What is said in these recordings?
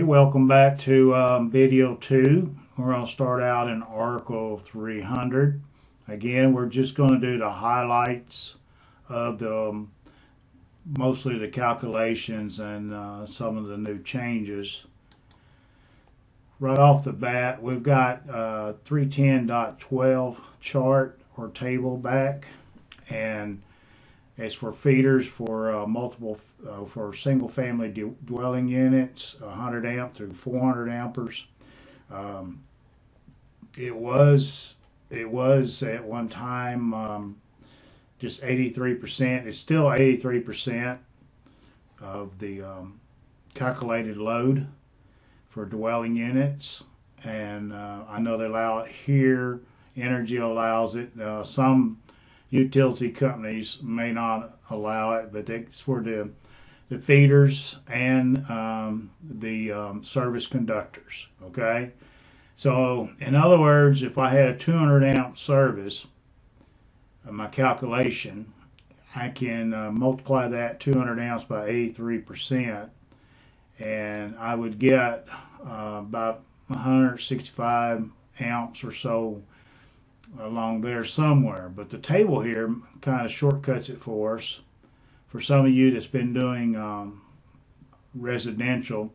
Welcome back to video 2. We're going to start out in Oracle 300. Again, we're just going to do the highlights of the mostly the calculations and some of the new changes. Right off the bat, we've got 310.12 chart or table back, and it's for feeders for for single family dwelling units, 100 amp through 400 amperes. It was at one time just 83%. It's still 83% of the calculated load for dwelling units, and I know they allow it here. Energy allows it. Some utility companies may not allow it, but it's for the feeders and the service conductors. Okay, so in other words, if I had a 200 amp service, my calculation, I can multiply that 200 amps by 83%, and I would get about 165 amps or so along there somewhere. But the table here kind of shortcuts it for us. For some of you that's been doing residential,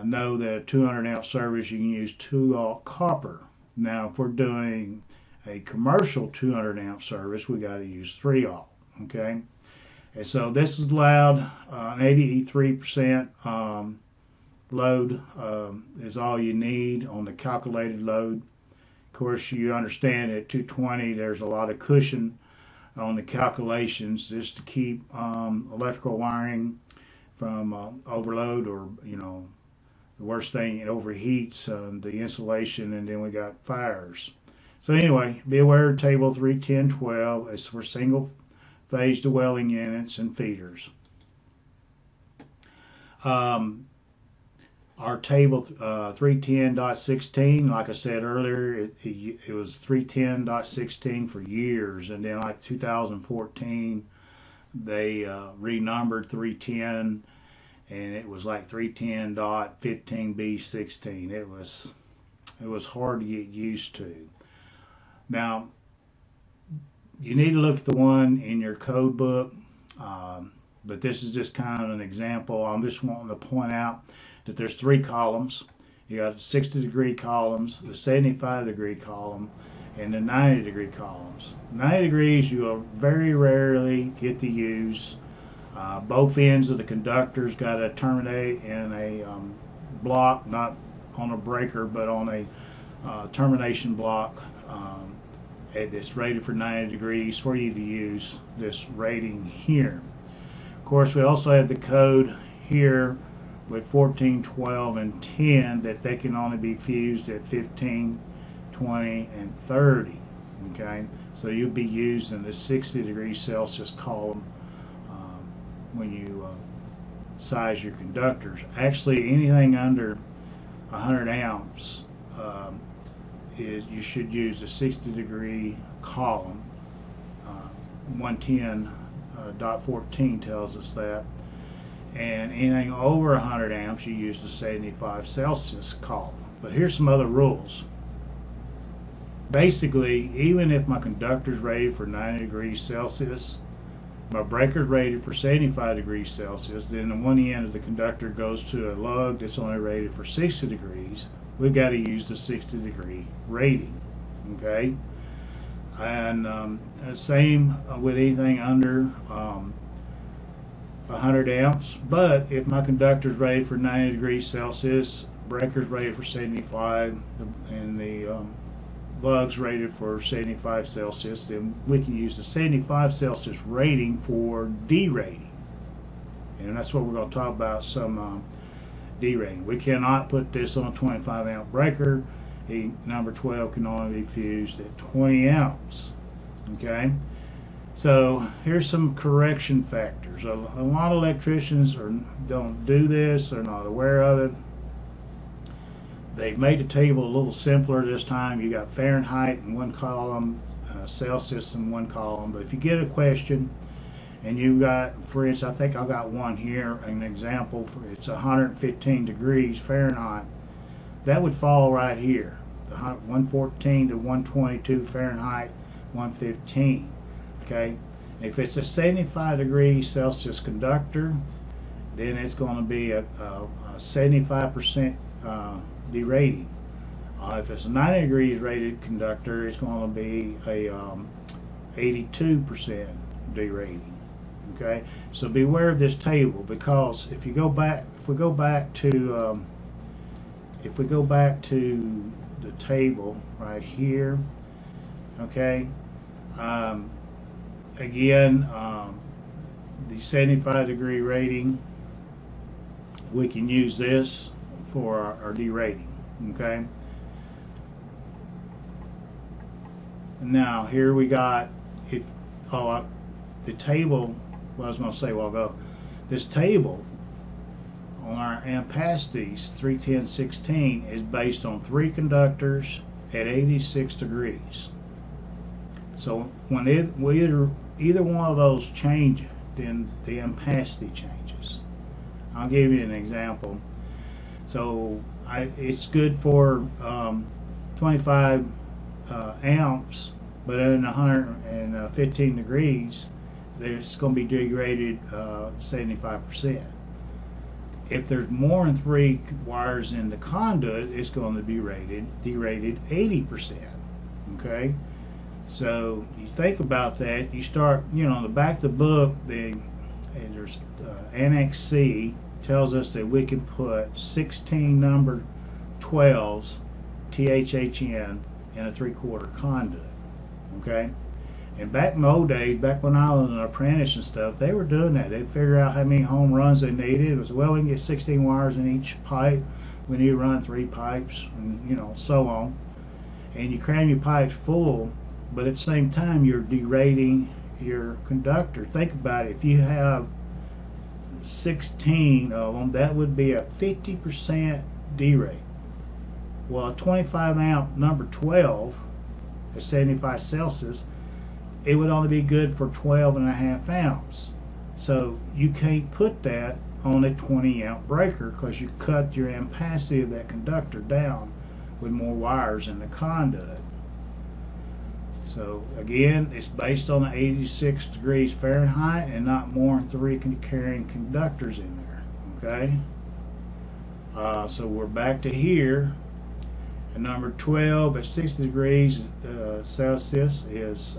know that a 200 amp service you can use 2-aught copper. Now if we're doing a commercial 200 amp service, we got to use 3-aught. Okay, and so this is allowed. An 83% load is all you need on the calculated load. Of course, you understand at 220 there's a lot of cushion on the calculations just to keep electrical wiring from overload, or the worst thing, it overheats the insulation, and then we got fires. So anyway, be aware of table 310.12. It's for single phase dwelling units and feeders. Our table 310.16, like I said earlier, it was 310.16 for years, and then like 2014 they renumbered 310, and it was like 310.15b16. It was hard to get used to. Now you need to look at the one in your code book, but this is just kind of an example. I'm just wanting to point out that there's 3 columns. You got 60-degree columns, the 75-degree column, and the 90-degree columns. 90 degrees you will very rarely get to use. Both ends of the conductors got to terminate in a block, not on a breaker, but on a termination block. It's rated for 90 degrees for you to use this rating here. Of course, we also have the code here with 14, 12, and 10 that they can only be fused at 15, 20, and 30. Okay, so you'll be using the 60 degrees Celsius column when you size your conductors. Actually, anything under 100 amps you should use a 60 degree column. 110.14 tells us that. And anything over 100 amps you use the 75 Celsius column. But here's some other rules. Basically, even if my conductor's rated for 90 degrees Celsius, my breaker's rated for 75 degrees Celsius, then the one end of the conductor goes to a lug that's only rated for 60 degrees, we've got to use the 60 degree rating. Okay, and same with anything under 100 amps. But if my conductor is rated for 90 degrees Celsius, breaker's rated for 75, and the lug's rated for 75 Celsius, then we can use the 75 Celsius rating for derating. And that's what we're going to talk about, some derating. We cannot put this on a 25 amp breaker. The number 12 can only be fused at 20 amps. Okay, so here's some correction factors. A lot of electricians don't do this, they're not aware of it. They've made the table a little simpler this time. You got Fahrenheit in one column, Celsius in one column. But if you get a question and you got, for instance, I think I got one here, an example, for it's 115 degrees Fahrenheit, that would fall right here, the 114 to 122 Fahrenheit, 115, okay? If it's a 75 degrees Celsius conductor, then it's going to be a 75% derating. If it's a 90 degrees rated conductor, it's going to be a 82% derating. Okay, so beware of this table, because if we go back to the table right here, okay, again, the 75 degree rating, we can use this for our derating. Okay, now here we got, the table, what I was going to say a while ago, this table on our ampacities 31016 is based on 3 conductors at 86 degrees. So when either one of those change, then the ampacity changes. I'll give you an example. So it's good for 25 amps, but at 115 degrees, it's going to be degraded 75%. If there's more than 3 wires in the conduit, it's going to be derated 80%. Okay, so you think about that. You start, on the back of the book, there's Annex C tells us that we can put 16 number 12s THHN in a 3/4 conduit. Okay. And back in the old days, back when I was an apprentice and stuff, they were doing that. They'd figure out how many home runs they needed. It was, well, we can get 16 wires in each pipe. We need to run 3 pipes, and so on. And you cram your pipes full, but at the same time, you're derating your conductor. Think about it. If you have 16 of them, that would be a 50% derate. Well, a 25 amp number 12 at 75 Celsius, it would only be good for 12.5 amps. So you can't put that on a 20 amp breaker, because you cut your ampacity of that conductor down with more wires in the conduit. So again, it's based on the 86 degrees Fahrenheit and not more than 3 carrying conductors in there. Okay, so we're back to here. And number 12 at 60 degrees Celsius is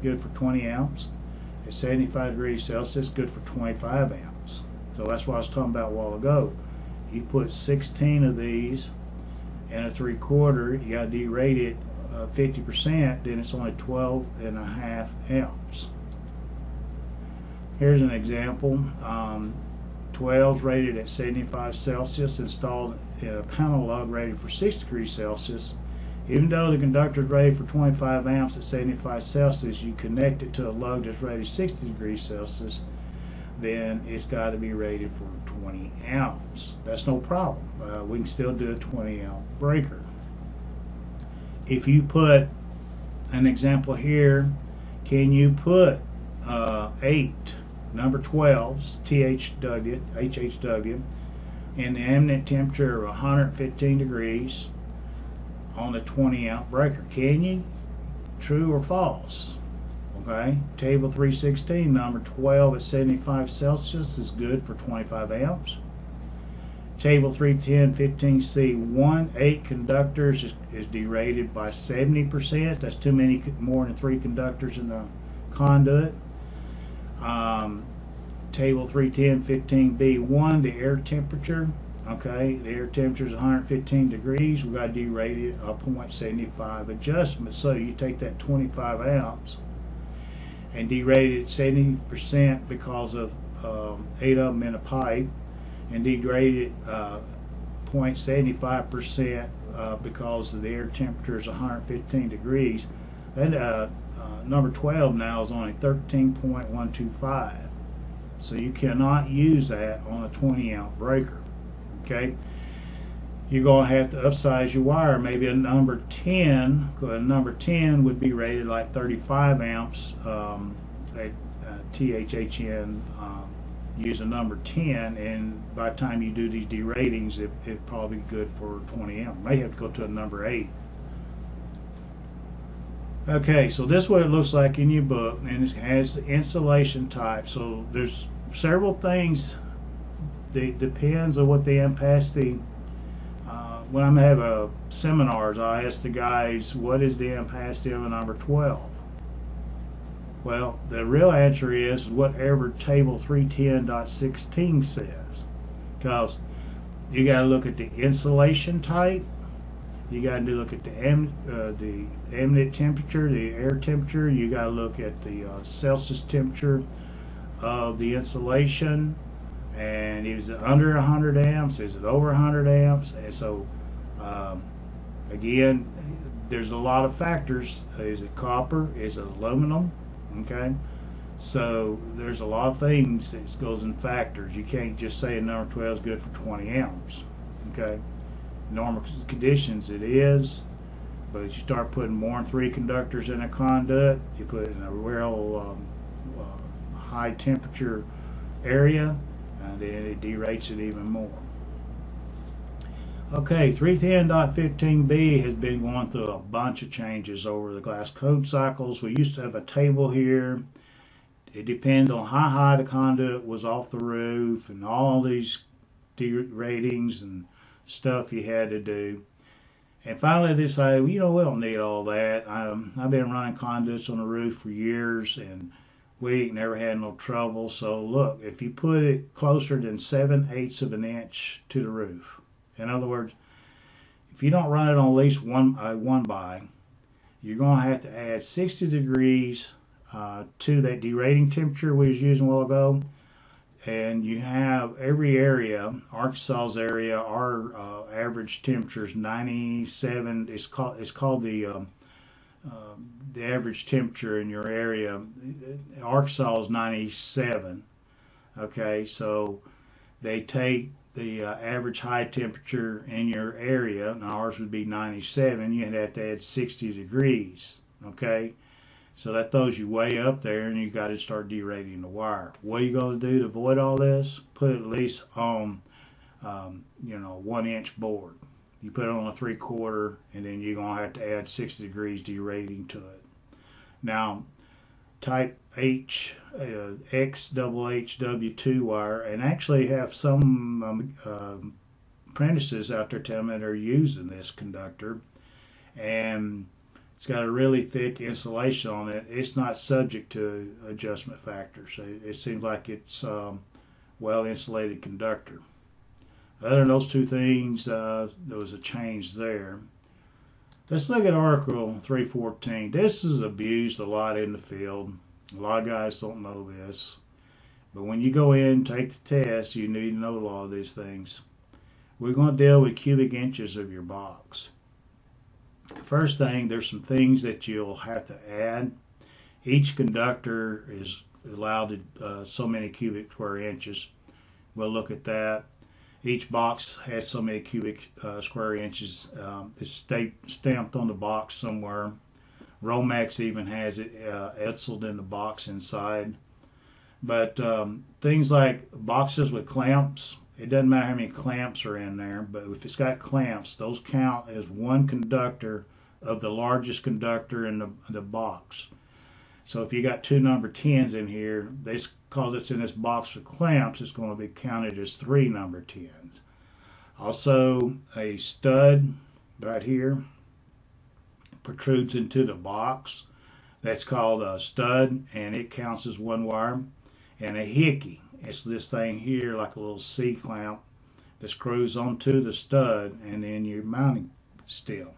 good for 20 amps. At 75 degrees Celsius, good for 25 amps. So that's what I was talking about a while ago. You put 16 of these in a 3/4, you got to derate it 50%, then it's only 12.5 amps. Here's an example. 12s rated at 75 Celsius, installed in a panel lug rated for 6 degrees Celsius. Even though the conductor is rated for 25 amps at 75 Celsius, you connect it to a lug that's rated 60 degrees Celsius, then it's got to be rated for 20 amps. That's no problem. We can still do a 20 amp breaker. If you put an example here, can you put 8 number 12s HHW in the ambient temperature of 115 degrees on a 20 amp breaker? Can you? True or false? Okay, table 316, number 12 at 75 Celsius is good for 25 amps. Table 310.15c1, 8 conductors is derated by 70%. That's too many, more than 3 conductors in the conduit. Table 310.15b1, the air temperature. Okay, the air temperature is 115 degrees. We've got to derate it a 0.75 adjustment. So you take that 25 amps and derate it 70% because of 8 of them in a pipe, and degrade it 0.75% because the air temperature is 115 degrees. That number 12 now is only 13.125. So you cannot use that on a 20 amp breaker. Okay, you're going to have to upsize your wire. Maybe a number 10, because a number 10 would be rated like 35 amps at THHN, use a number 10, and by the time you do these deratings, it probably good for 20 amp. May have to go to a number 8. Okay, so this is what it looks like in your book, and it has the insulation type. So there's several things that depends on what the ampacity. When I'm having seminars, I ask the guys, what is the ampacity of a number 12? Well, the real answer is whatever table 310.16 says, because you got to look at the insulation type. You got to look at the ambient temperature, the air temperature. You got to look at the Celsius temperature of the insulation. And is it under 100 amps? Is it over 100 amps? And so, again, there's a lot of factors. Is it copper? Is it aluminum? Okay. So there's a lot of things that goes in factors. You can't just say a number 12 is good for 20 amps. Okay. Normal conditions it is, but as you start putting more than 3 conductors in a conduit, you put it in a real high temperature area, and then it derates it even more. Okay, 310.15b has been going through a bunch of changes over the last code cycles. We used to have a table here. It depended on how high the conduit was off the roof and all these deratings and stuff you had to do. And finally I decided, well, you know, we don't need all that. I've been running conduits on the roof for years, and we ain't never had no trouble. So look, if you put it closer than 7/8 of an inch to the roof, in other words, if you don't run it on at least one by, you're going to have to add 60 degrees to that derating temperature we was using a while ago. And you have every area, Arkansas's area, our average temperature is 97. It's called the average temperature in your area. Arkansas is 97. Okay, so they take the average high temperature in your area, and ours would be 97. You'd have to add 60 degrees. Okay. So that throws you way up there, and you got to start derating the wire. What are you going to do to avoid all this? Put it at least on, 1-inch board. You put it on a 3/4, and then you're going to have to add 60 degrees derating to it. Now, type H, XHHW2 wire, and actually have some apprentices out there telling me they're using this conductor, and it's got a really thick insulation on it. It's not subject to adjustment factors. It seems like it's well insulated conductor. Other than those two things, there was a change there. Let's look at Article 314. This is abused a lot in the field. A lot of guys don't know this. But when you go in and take the test, you need to know a lot of these things. We're going to deal with cubic inches of your box. First thing, there's some things that you'll have to add. Each conductor is allowed to, so many cubic square inches. We'll look at that. Each box has so many cubic square inches. It's stamped on the box somewhere. Romex even has it etched in the box inside. But things like boxes with clamps, it doesn't matter how many clamps are in there, but if it's got clamps, those count as one conductor of the largest conductor in the box. So if you got 2 number 10s in here, because it's in this box with clamps, it's going to be counted as 3 number 10s. Also, a stud right here protrudes into the box. That's called a stud, and it counts as 1 wire. And a hickey, it's this thing here like a little C-clamp that screws onto the stud, and then your mounting steel.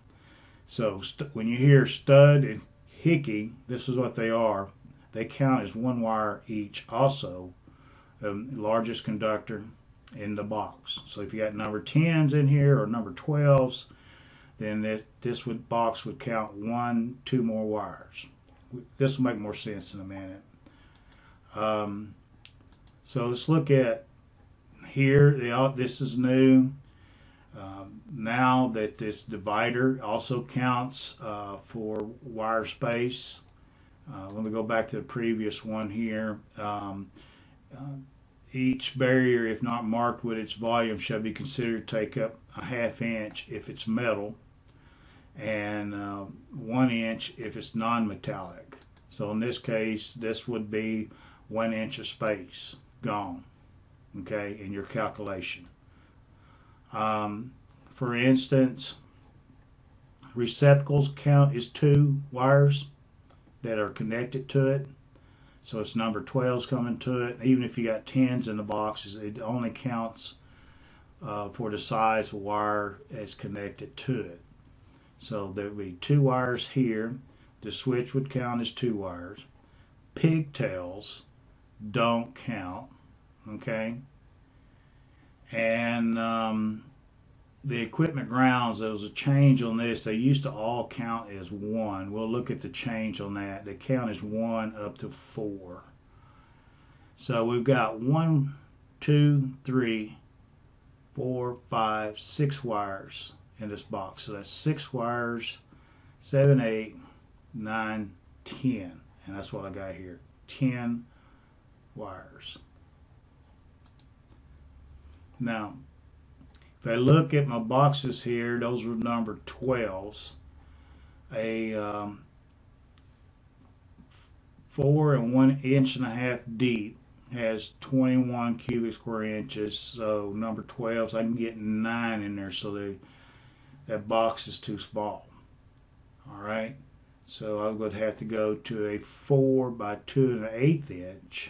So when you hear stud and hickey, this is what they are. They count as 1 wire each, also the largest conductor in the box. So if you got number 10s in here or number 12s, then this box would count 1, 2 more wires. This will make more sense in a minute. So let's look at here. This is new. Now that this divider also counts for wire space. Let me go back to the previous one here. Each barrier, if not marked with its volume, shall be considered to take up a ½ inch if it's metal, and 1 inch if it's non-metallic. So in this case, this would be 1 inch of space gone, okay, in your calculation. For instance, receptacles count is 2 wires that are connected to it. So it's number 12s coming to it. Even if you got 10s in the boxes, it only counts for the size of wire that's connected to it. So there would be 2 wires here. The switch would count as 2 wires. Pigtails don't count, okay? And the equipment grounds, there was a change on this. They used to all count as 1. We'll look at the change on that. They count as 1 up to 4. So we've got 1, 2, 3, 4, 5, 6 wires in this box. So that's 6 wires, 7, 8, 9, 10. And that's what I got here, 10 wires. Now, if I look at my boxes here, those were number 12s. A 4 and 1.5 inches deep has 21 cubic square inches. So number 12s, I can get 9 in there, so that box is too small. All right, so I would have to go to a 4 by 2.1/8 inch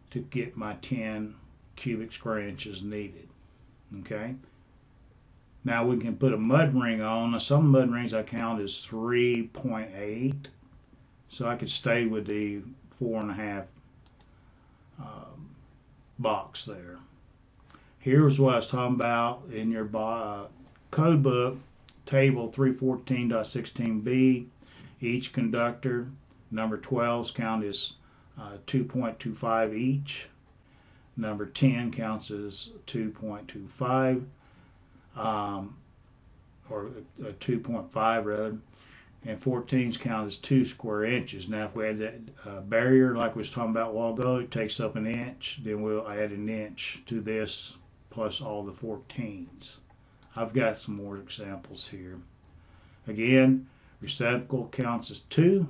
to get my 10 cubic square inches needed. Okay, now we can put a mud ring on. Now some mud rings I count as 3.8, so I could stay with the 4.5 box there. Here's what I was talking about in your code book, table 314.16b. Each conductor, number 12s count as 2.25 each. Number 10 counts as 2.25, or 2.5 rather, and 14s count as 2 square inches. Now if we had that barrier like we was talking about a while ago, it takes up 1 inch, then we'll add 1 inch to this plus all the 14s. I've got some more examples here. Again, receptacle counts as 2.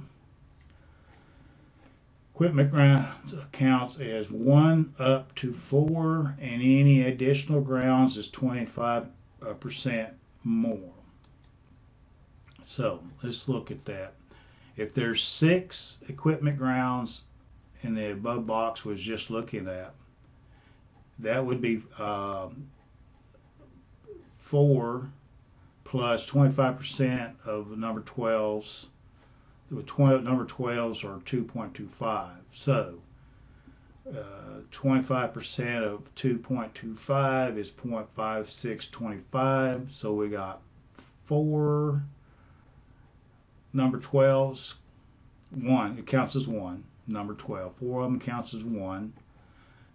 Equipment grounds counts as 1 up to 4, and any additional grounds is 25% more. So let's look at that. If there's 6 equipment grounds in the above box was just looking at, that would be 4 plus 25% of number 12s. Number 12s are 2.25. So 25% of 2.25 is 0.5625. So we got 4 number 12s. 1, it counts as 1. Number 12. 4 of them counts as 1.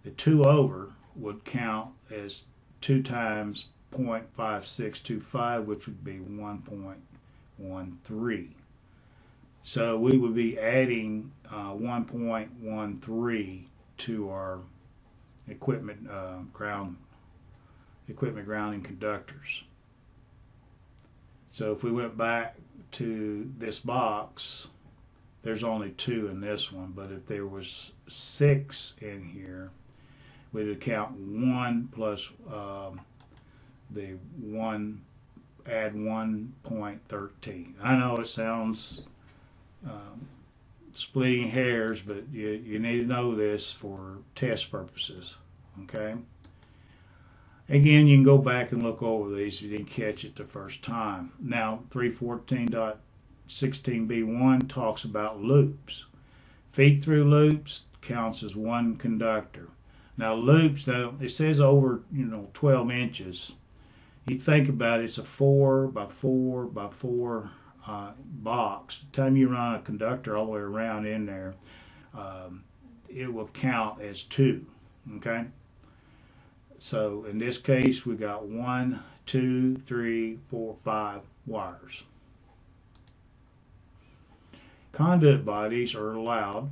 The 2 over would count as 2 times 0.5625, which would be 1.13. So we would be adding 1.13 to our equipment grounding conductors. So if we went back to this box, there's only 2 in this one, but if there was 6 in here, we would count 1 plus the 1, add 1.13. I know it sounds splitting hairs, but you need to know this for test purposes. Okay, again, you can go back and look over these if you didn't catch it the first time. Now 314.16b1 talks about loops. Feed through loops counts as 1 conductor. Now loops, now it says over 12 inches. You think about it, it's a 4 by 4 by 4 box. The time you run a conductor all the way around in there, it will count as 2. Okay, so in this case we got 1, 2, 3, 4, 5 wires. Conduit bodies are allowed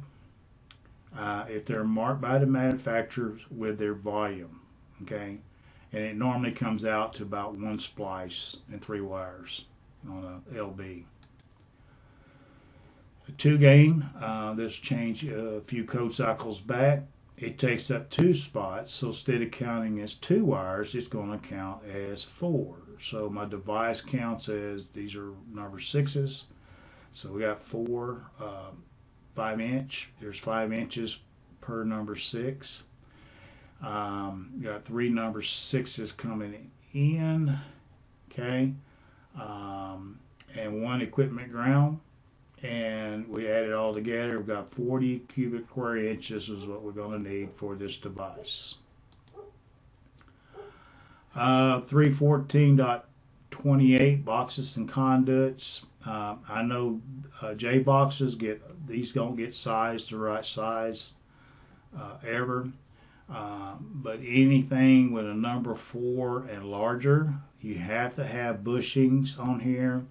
if they're marked by the manufacturers with their volume, okay? And it normally comes out to about 1 splice and 3 wires on a LB. A 2 gain, this changed a few code cycles back. It takes up 2 spots, so instead of counting as 2 wires, it's going to count as 4. So my device counts as, these are number 6s. So we got 4 5-inch. There's 5 inches per number 6. Got 3 number 6s coming in, okay, and 1 equipment ground, and we add it all together. We've got 40 cubic square inches is what we're going to need for this device. 314.28 boxes and conduits. I know J boxes these don't get sized the right size ever. But anything with a number 4 and larger, you have to have bushings on here.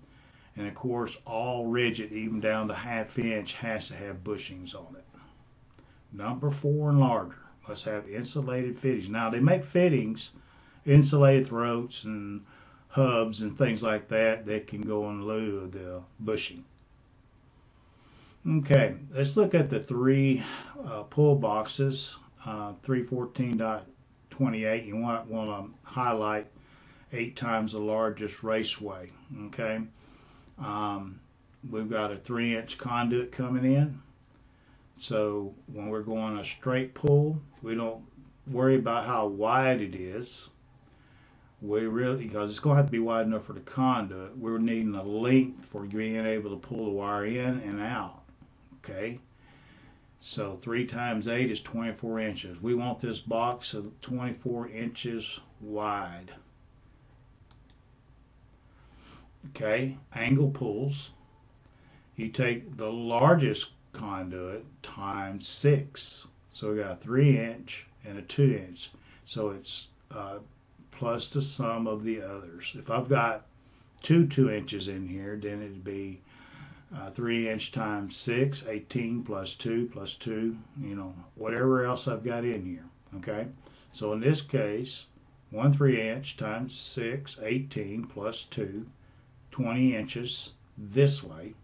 And of course, all rigid, even down to 1/2 inch, has to have bushings on it. Number 4 and larger must have insulated fittings. Now, they make fittings, insulated throats and hubs and things like that can go in lieu of the bushing. Okay, let's look at the 3 pull boxes. 314.28, you want to highlight 8 times the largest raceway, okay? We've got a 3-inch conduit coming in, so when we're going a straight pull, we don't worry about how wide it is. We really, because it's going to have to be wide enough for the conduit, we're needing a length for being able to pull the wire in and out, okay? So 3 times 8 is 24 inches. We want this box of 24 inches wide. Okay, angle pulls. You take the largest conduit times 6. So we got a 3-inch and a 2-inch. So it's plus the sum of the others. If I've got 2 2-inches in here, then it'd be 3-inch times 6, 18 plus 2 plus 2, you know, whatever else I've got in here, okay? So in this case, 1 3-inch times 6, 18 plus 2, 20 inches this way.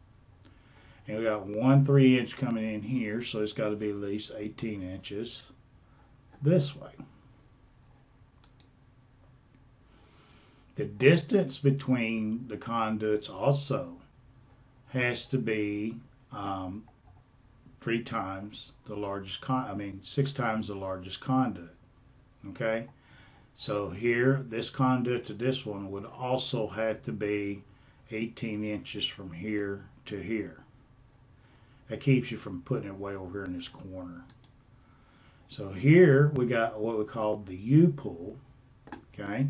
And we got 1 3-inch coming in here, so it's got to be at least 18 inches this way. The distance between the conduits also has to be 3 times the largest 6 times the largest conduit. Okay, so here this conduit to this one would also have to be 18 inches from here to here. That keeps you from putting it way over here in this corner. So here we got what we call the U-pull, okay,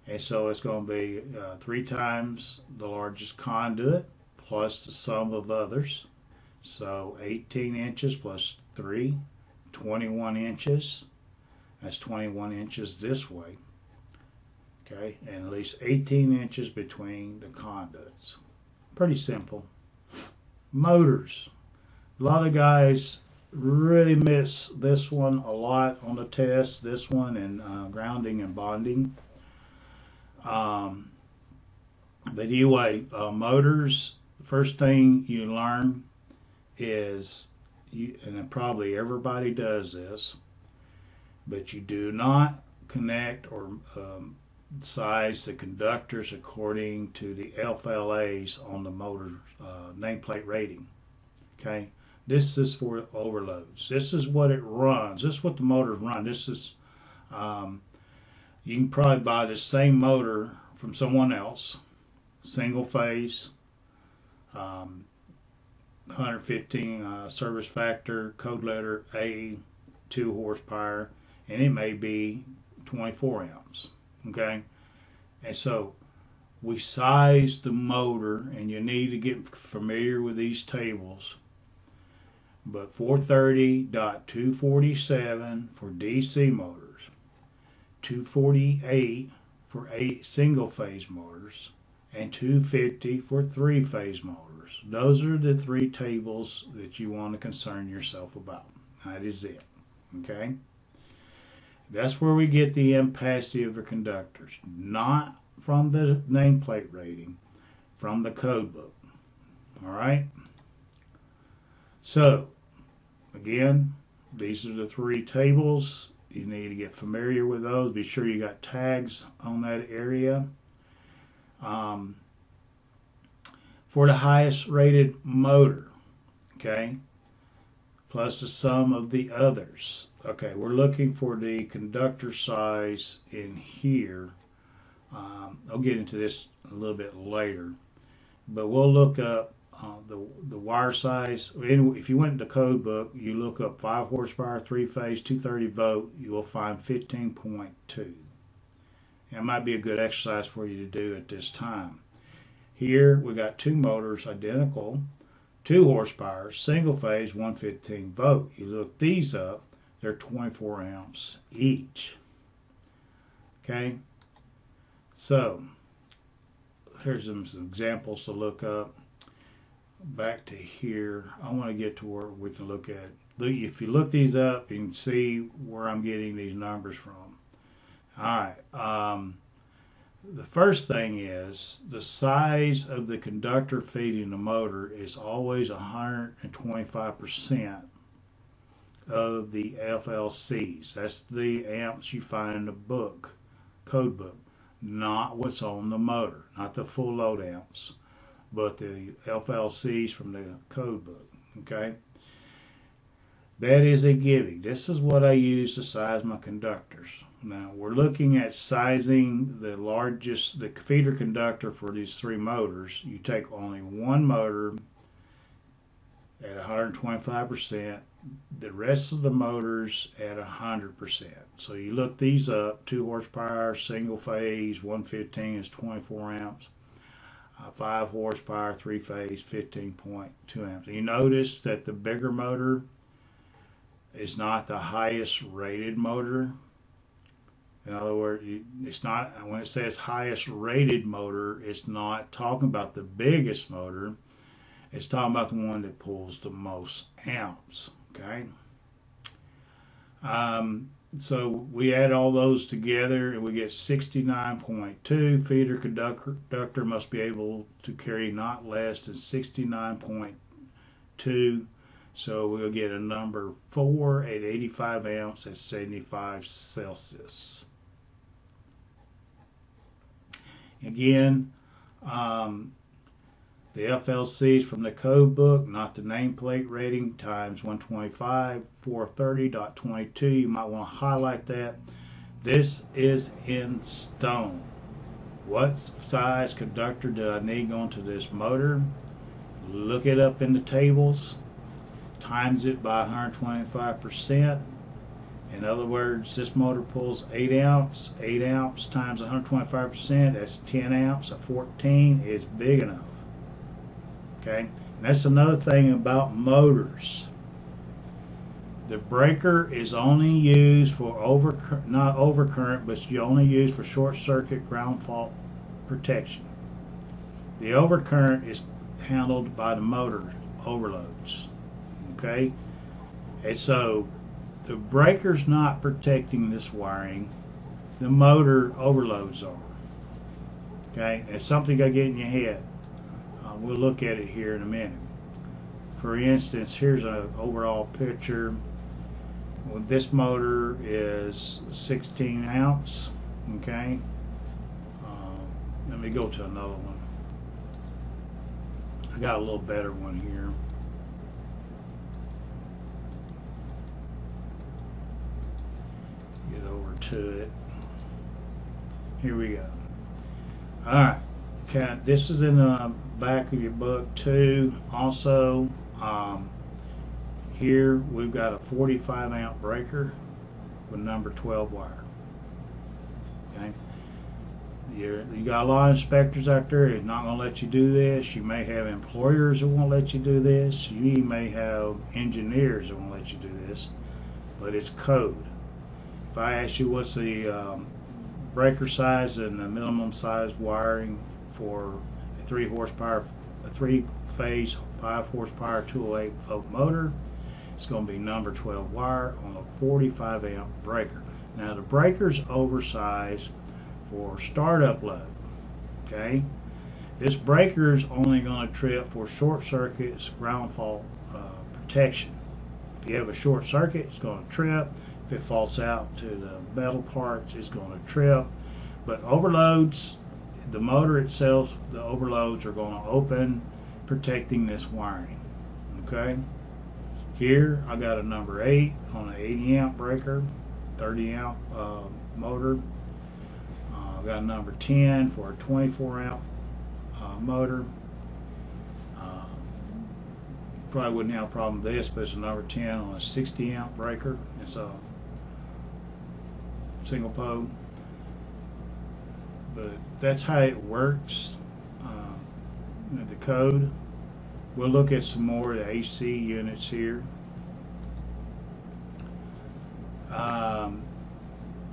and so it's going to be 3 times the largest conduit plus the sum of others. So 18 inches plus 3, 21 inches. That's 21 inches this way. Okay, and at least 18 inches between the conduits. Pretty simple. Motors. A lot of guys really miss this one a lot on the test, this one and grounding and bonding. But anyway, motors, the first thing you learn is, and probably everybody does this, but you do not connect or size the conductors according to the FLAs on the motor nameplate rating. Okay, this is for overloads. This is what it runs. This is what the motors run. This is you can probably buy the same motor from someone else, single phase, 115 service factor, code letter A, 2 horsepower, and it may be 24 ounce. Okay, and so we size the motor, and you need to get familiar with these tables. But 430.247 for DC motors, 248 for 8 single phase motors, and 250 for three-phase motors. Those are the three tables that you want to concern yourself about. That is it. Okay? That's where we get the ampacity of the conductors, not from the nameplate rating, from the code book. All right? So, again, these are the three tables. You need to get familiar with those. Be sure you got tags on that area. For the highest rated motor, okay, plus the sum of the others. Okay, we're looking for the conductor size in here. I'll get into this a little bit later, but we'll look up the wire size. If you went into the code book, you look up 5 horsepower, 3-phase, 230 volt, you will find 15.2. It might be a good exercise for you to do at this time. Here we got two motors identical, 2 horsepower, single phase, 115 volt. You look these up, they're 24 amps each. Okay, so here's some examples to look up. Back to here, I want to get to where we can look at. If you look these up, you can see where I'm getting these numbers from. All right. The first thing is the size of the conductor feeding the motor is always 125% of the FLCs. That's the amps you find in the book, code book, not what's on the motor, not the full load amps, but the FLCs from the code book. Okay, that is a giving. This is what I use to size my conductors. Now we're looking at sizing the largest, the feeder conductor for these three motors. You take only one motor at 125%, the rest of the motors at 100%. So you look these up, 2 horsepower, single phase, 115 is 24 amps. 5 horsepower, 3-phase, 15.2 amps. You notice that the bigger motor is not the highest rated motor. In other words, it's not, when it says highest rated motor, it's not talking about the biggest motor. It's talking about the one that pulls the most amps. Okay. So we add all those together and we get 69.2. Feeder conductor must be able to carry not less than 69.2. So we'll get a number 4 at 85 amps at 75 Celsius. Again, the FLCs from the code book, not the nameplate rating, times 125, 430.22. You might want to highlight that. This is in stone. What size conductor do I need going to this motor? Look it up in the tables. Times it by 125%. In other words, this motor pulls 8 amps. 8 amps times 125%, that's 10 amps. A 14 is big enough. Okay, and that's another thing about motors. The breaker is only used for not overcurrent, but you only use for short circuit ground fault protection. The overcurrent is handled by the motor overloads. Okay, and so the breaker's not protecting this wiring, the motor overloads are. Okay, it's something you got to get in your head. We'll look at it here in a minute. For instance, here's an overall picture. Well, this motor is 16 amps. Okay, let me go to another one. I got a little better one here. Get over to it. Here we go. All right. Okay, this is in the back of your book too. Also, here we've got a 45 amp breaker with number 12 wire. Okay, you got a lot of inspectors out there who's not going to let you do this. You may have employers that won't let you do this. You may have engineers that won't let you do this, but it's code. If I ask you what's the breaker size and the minimum size wiring for a 3-phase 5 horsepower 208 volt motor. It's going to be number 12 wire on a 45 amp breaker. Now the breaker's oversized for startup load. Okay, this breaker is only going to trip for short circuits, ground fault protection. If you have a short circuit, it's going to trip. If it falls out to the metal parts, it's going to trip. But overloads, the motor itself, the overloads are going to open, protecting this wiring. Okay, here I got a number 8 on an 80 amp breaker, 30 amp motor. I got a number 10 for a 24 amp motor. Probably wouldn't have a problem with this, but it's a number 10 on a 60 amp breaker. It's a single pole. But that's how it works. The code. We'll look at some more of the AC units here.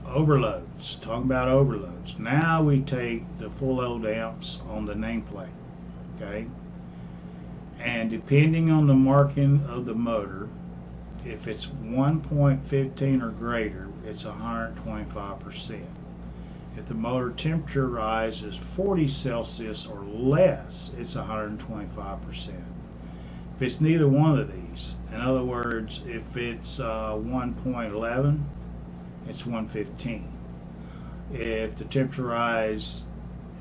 Overloads. Talking about overloads. Now we take the full load amps on the nameplate. Okay. And depending on the marking of the motor, if it's 1.15 or greater, it's 125%. If the motor temperature rise is 40 Celsius or less, it's 125%. If it's neither one of these, in other words, if it's 1.11, it's 115. If the temperature rise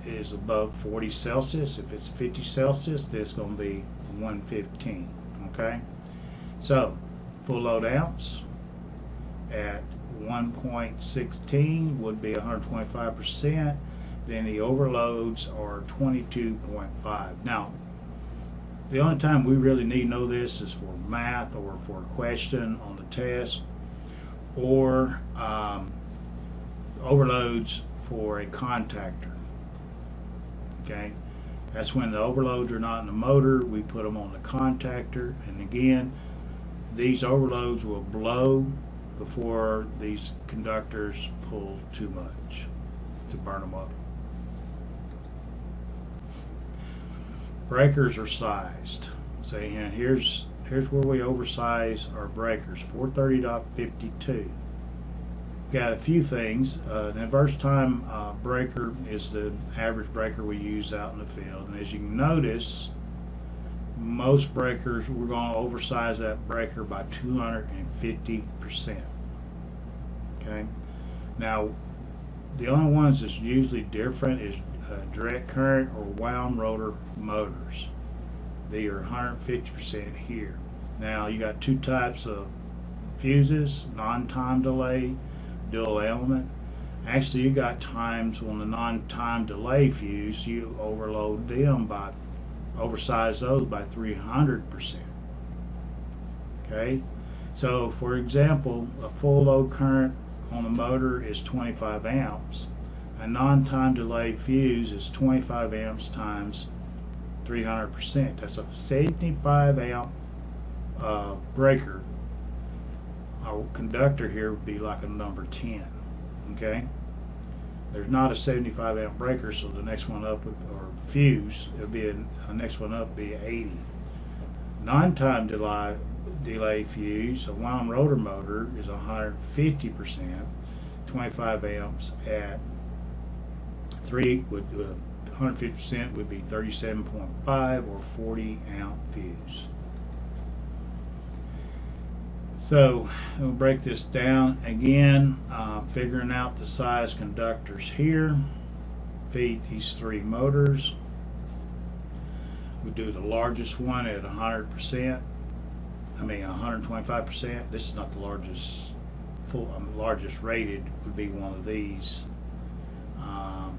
is above 40 Celsius, if it's 50 Celsius, it's going to be 115. Okay, so full load amps at 1.16 would be 125%. Then the overloads are 22.5. Now, the only time we really need to know this is for math or for a question on the test, or overloads for a contactor. Okay, that's when the overloads are not in the motor, we put them on the contactor. And again, these overloads will blow before these conductors pull too much to burn them up. Breakers are sized. Say, and here's where we oversize our breakers. 430.52. Got a few things. An inverse time breaker is the average breaker we use out in the field, and as you can notice, most breakers, we're going to oversize that breaker by 250%. Okay, now the only ones that's usually different is direct current or wound rotor motors. They are 150% here. Now you got two types of fuses: non-time delay, dual element. Actually, you got times when the non-time delay fuse, you overload them by, oversize those by 300%. Okay, so for example, a full load current on a motor is 25 amps. A non-time delay fuse is 25 amps times 300%. That's a 75 amp breaker. Our conductor here would be like a number 10. Okay, there's not a 75 amp breaker, so the next one up would, or fuse, it would be a next one up would be 80. Non-time delay fuse, a wound rotor motor, is 150%. 25 amps at 3 would 150% would be 37.5 or 40 amp fuse. So we'll break this down again, figuring out the size conductors here. Feed these three motors. We do the largest one at 100%. I mean 125%. This is not the largest largest rated would be one of these.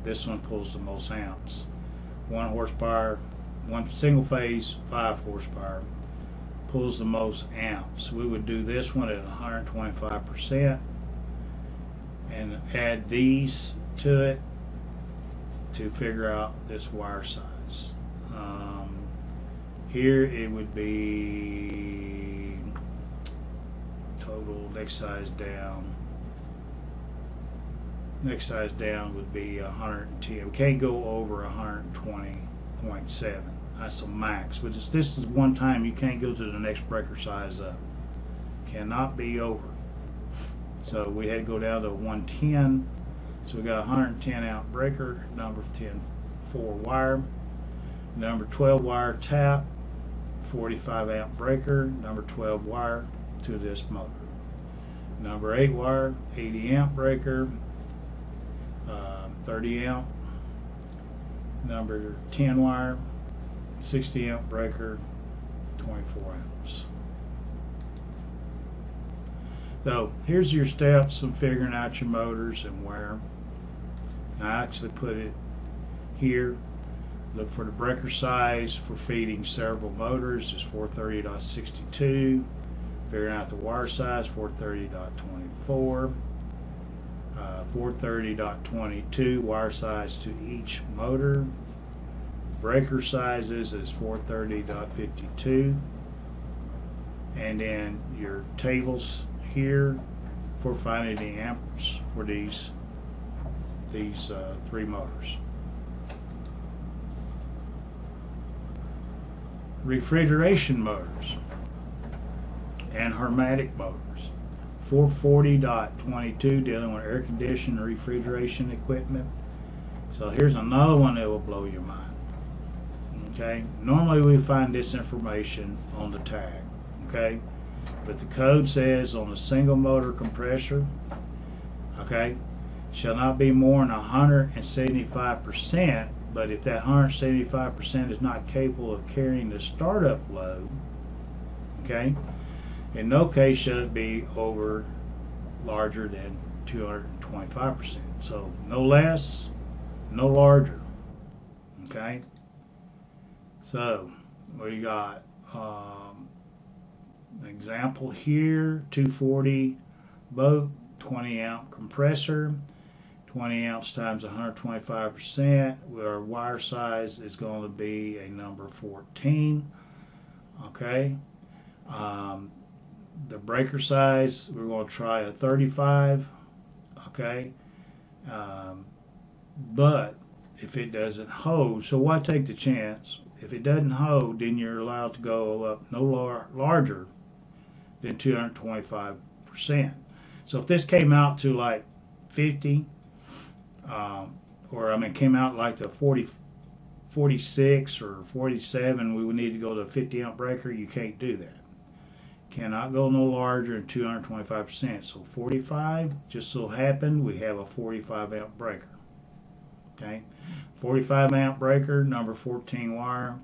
This one pulls the most amps. 1 horsepower, one single phase, 5 horsepower pulls the most amps. We would do this one at 125% and add these to it to figure out this wire size. Here it would be total next size down. Next size down would be 110. We can't go over 120.7. That's a max. But this is one time you can't go to the next breaker size up. Cannot be over. So we had to go down to 110. So we got a 110 amp breaker, number 10 4 wire, number 12 wire tap, 45 amp breaker, number 12 wire to this motor. Number 8 wire, 80 amp breaker, 30 amp. Number 10 wire, 60 amp breaker, 24 amps. So here's your steps in figuring out your motors and where. I actually put it here. Look for the breaker size for feeding several motors is 430.62. Figuring out the wire size, 430.24. 430.22 wire size to each motor. Breaker sizes is 430.52. And then your tables here for finding the amps for these three motors. Refrigeration motors and Hermetic motors. 440.22 dealing with air conditioning and refrigeration equipment. So here's another one that will blow your mind. Okay, normally we find this information on the tag. Okay, but the code says on a single motor compressor, okay, shall not be more than 175%, but if that 175% is not capable of carrying the startup load, okay, in no case shall it be over larger than 225%. So no less, no larger. Okay. So we got an example here: 240 boat, 20 amp compressor, 20 amps times 125%. Our wire size is going to be a number 14. Okay. The breaker size, we're going to try a 35. Okay. But if it doesn't hold, so why take the chance? If it doesn't hold, then you're allowed to go up no larger than 225%. So if this came out to like 50, came out like the 46 or 47, we would need to go to a 50 amp breaker. You can't do that. Cannot go no larger than 225%. So 45, just so happened we have a 45 amp breaker. Okay, 45 amp breaker, number 14 wire,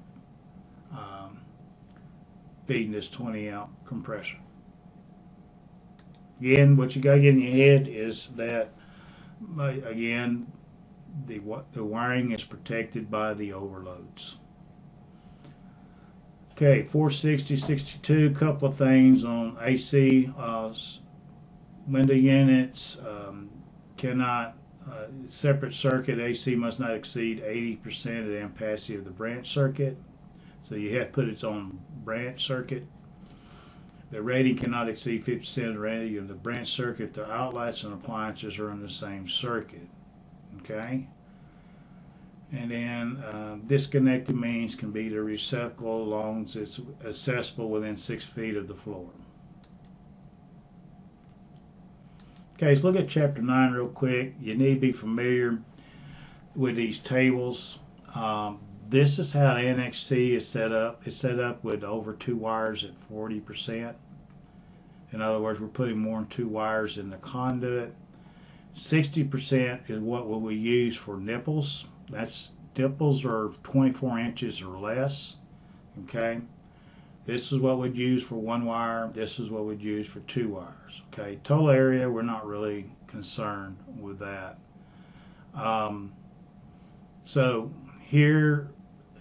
feeding this 20 amp compressor. Again, what you got to get in your head is that, again, the wiring is protected by the overloads. Okay, 460.62, couple of things on AC. Window units cannot, separate circuit, AC must not exceed 80% of the ampacity of the branch circuit. So you have to put it on branch circuit. The rating cannot exceed 50% of the rating of the branch circuit if the outlets and appliances are in the same circuit. Okay. And then disconnected means can be the receptacle as long as it's accessible within 6 feet of the floor. Okay, let's look at chapter 9 real quick. You need to be familiar with these tables. This is how Annex C is set up. It's set up with over 2 wires at 40%. In other words, we're putting more than 2 wires in the conduit. 60% is what will we use for nipples. Nipples are 24 inches or less. Okay. This is what we'd use for 1 wire. This is what we'd use for 2 wires. Okay. Total area, we're not really concerned with that. So here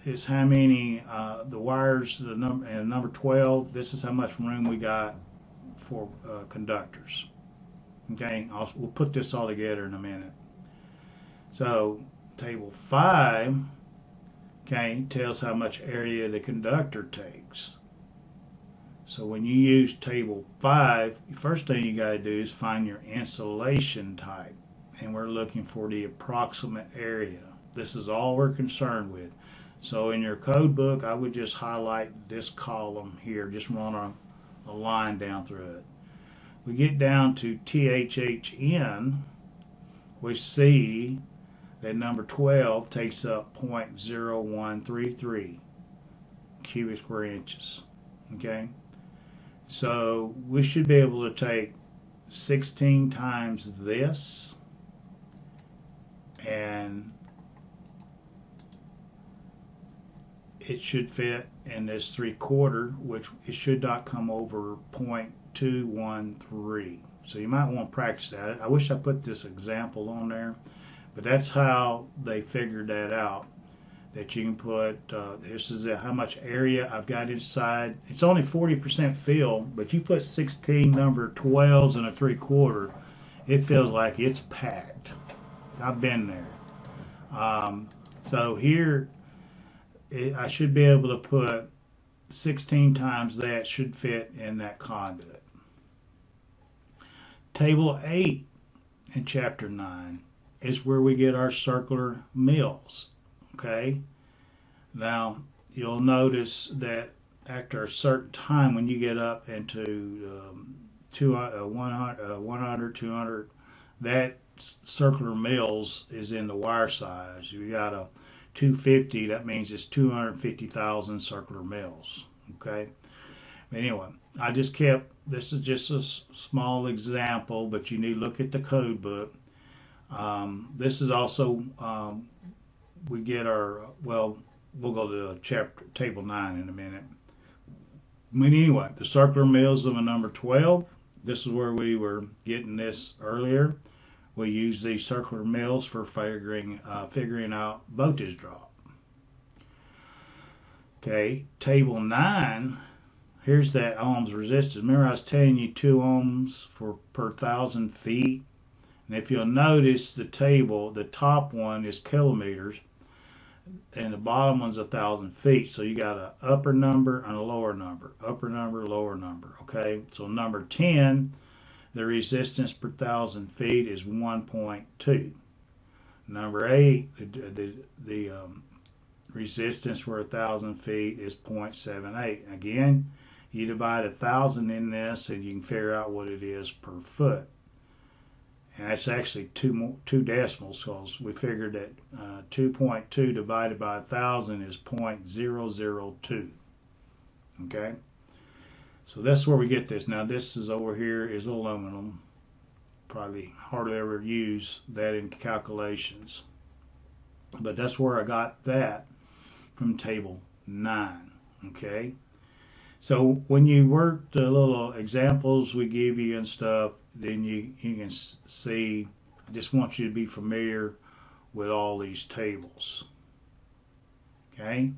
is how many the wires. The number 12. This is how much room we got for conductors. Okay. We'll put this all together in a minute. So table 5, okay, tells how much area the conductor takes. So when you use table 5, the first thing you got to do is find your insulation type. and we're looking for the approximate area. This is all we're concerned with. So in your code book, I would just highlight this column here, just run a line down through it. We get down to THHN, we see that number 12 takes up 0.0133 cubic square inches. Okay, so we should be able to take 16 times this, and it should fit in this 3/4, which it should not come over 0.213. So you might want to practice that. I wish I put this example on there, but that's how they figured that out. That you can put, this is how much area I've got inside. It's only 40% fill, but you put 16 number 12s in a 3/4, it feels like it's packed. I've been there. So here, I should be able to put 16 times that should fit in that conduit. Table 8 in Chapter 9 is where we get our circular mills. Okay, now you'll notice that after a certain time, when you get up into 100, 200, that circular mills is in the wire size. You got a 250, that means it's 250,000 circular mills. Okay, anyway, I just kept, this is just a small example, but you need to look at the code book. This is also, we get our, well, we'll go to table 9 in a minute. But anyway, the circular mills of a number 12, this is where we were getting this earlier. We use these circular mills for figuring out voltage drop. Okay, table 9, here's that ohms resistance. Remember I was telling you 2 ohms per 1,000 feet? And if you'll notice the table, the top one is kilometers, and the bottom one's 1,000 feet. So you got an upper number and a lower number. Upper number, lower number. Okay, so number 10, the resistance per 1,000 feet is 1.2. Number 8, the resistance for 1,000 feet is 0.78. Again, you divide 1,000 in this, and you can figure out what it is per foot. And that's actually two decimals, because we figured that 2.2 divided by 1,000 is 0.002. Okay, so that's where we get this. Now this is over here is aluminum. Probably hardly ever use that in calculations, but that's where I got that from table 9. Okay, so when you work the little examples we give you and stuff, then you can see, I just want you to be familiar with all these tables. Okay,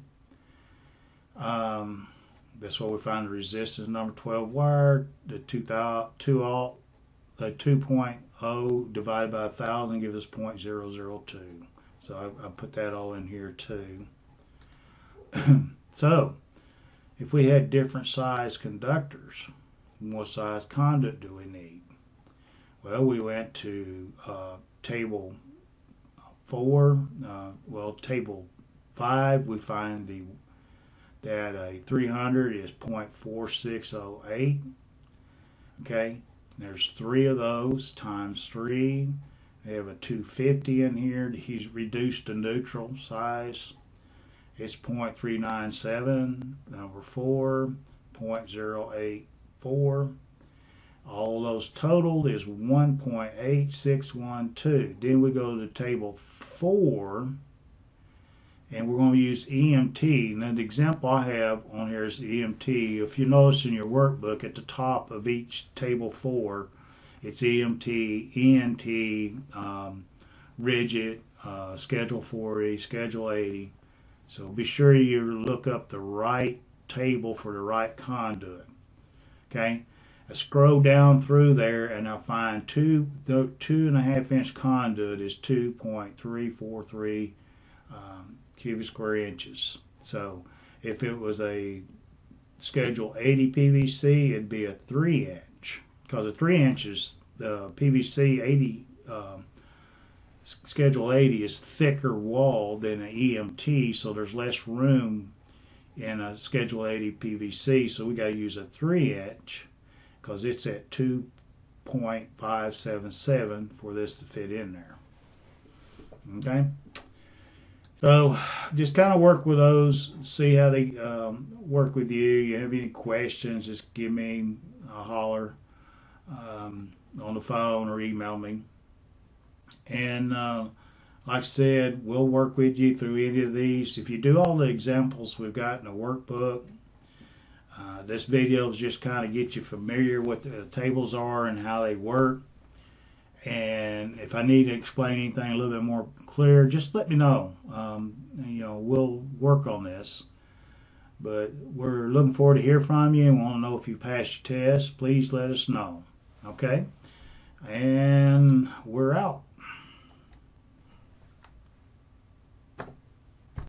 that's where we find the resistance number 12 wire, the 2.0 divided by 1,000 gives us 0.002. So I put that all in here too. So if we had different size conductors, what size conduit do we need? Well, we went to table 4. Table 5, we find that a 300 is 0.4608. Okay, there's 3 of those times 3. We have a 250 in here. He's reduced to neutral size. It's 0.397. Number 4, 0.084. All those total is 1.8612. Then we go to table 4, and we're going to use EMT. Now the example I have on here is EMT. If you notice in your workbook at the top of each table 4, it's EMT, ENT, rigid, schedule 40, schedule 80. So be sure you look up the right table for the right conduit. Okay, I scroll down through there and I find the 2.5 inch conduit is 2.343 cubic square inches. So if it was a schedule 80 PVC, it'd be a 3 inch, because a 3 inch is the PVC 80 Schedule 80 is thicker wall than an EMT, so there's less room in a Schedule 80 PVC, so we got to use a 3-inch because it's at 2.577 for this to fit in there. Okay, so just kind of work with those, see how they work with you. You have any questions, just give me a holler on the phone or email me. And like I said, we'll work with you through any of these. If you do all the examples we've got in the workbook, this video is just kind of get you familiar with the tables are and how they work. And if I need to explain anything a little bit more clear, just let me know. We'll work on this. But we're looking forward to hear from you and want to know if you passed your test. Please let us know. Okay? And we're out.